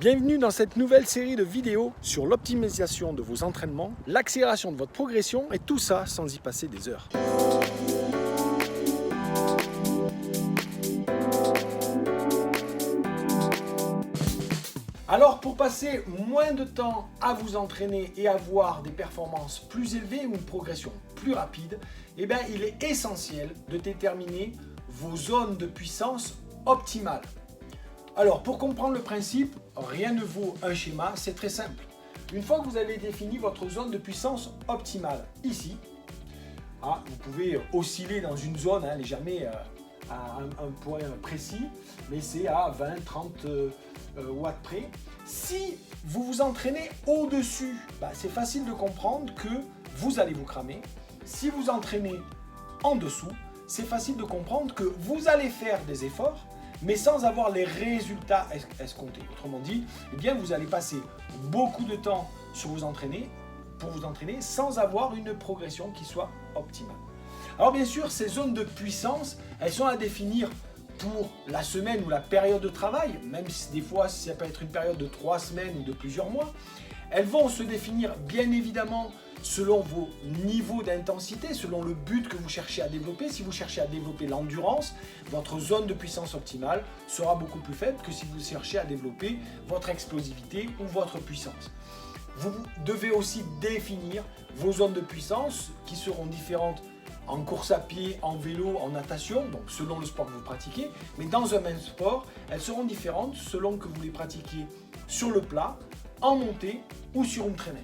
Bienvenue dans cette nouvelle série de vidéos sur l'optimisation de vos entraînements, l'accélération de votre progression et tout ça sans y passer des heures. Alors pour passer moins de temps à vous entraîner et avoir des performances plus élevées ou une progression plus rapide, il est essentiel de déterminer vos zones de puissance optimales. Alors pour comprendre le principe, rien ne vaut un schéma, c'est très simple. Une fois que vous avez défini votre zone de puissance optimale, ici, vous pouvez osciller dans une zone, elle n'est jamais à un point précis, mais c'est à 20-30 watts près. Si vous vous entraînez au-dessus, c'est facile de comprendre que vous allez vous cramer. Si vous entraînez en dessous, c'est facile de comprendre que vous allez faire des efforts, mais sans avoir les résultats escomptés. Autrement dit, vous allez passer beaucoup de temps pour vous entraîner sans avoir une progression qui soit optimale. Alors bien sûr, ces zones de puissance, elles sont à définir pour la semaine ou la période de travail, même si des fois ça peut être une période de 3 semaines ou de plusieurs mois. Elles vont se définir bien évidemment selon vos niveaux d'intensité, selon le but que vous cherchez à développer. Si vous cherchez à développer l'endurance, votre zone de puissance optimale sera beaucoup plus faible que si vous cherchez à développer votre explosivité ou votre puissance. Vous devez aussi définir vos zones de puissance qui seront différentes en course à pied, en vélo, en natation, donc selon le sport que vous pratiquez. Mais dans un même sport, elles seront différentes selon que vous les pratiquiez sur le plat, en montée ou sur une traîneur.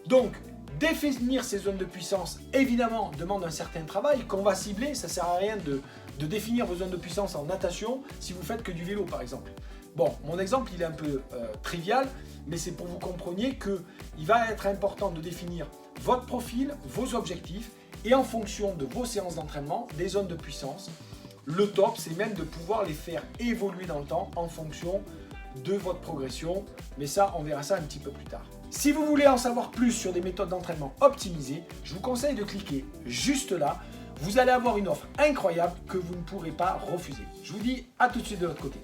Donc, définir ces zones de puissance, évidemment, demande un certain travail qu'on va cibler. Ça ne sert à rien de définir vos zones de puissance en natation si vous faites que du vélo, par exemple. Bon, mon exemple, il est un peu trivial, mais c'est pour que vous compreniez qu'il va être important de définir votre profil, vos objectifs, et en fonction de vos séances d'entraînement, des zones de puissance. Le top, c'est même de pouvoir les faire évoluer dans le temps en fonction de votre progression, mais ça, on verra ça un petit peu plus tard. Si vous voulez en savoir plus sur des méthodes d'entraînement optimisées, je vous conseille de cliquer juste là. Vous allez avoir une offre incroyable que vous ne pourrez pas refuser. Je vous dis à tout de suite de l'autre côté.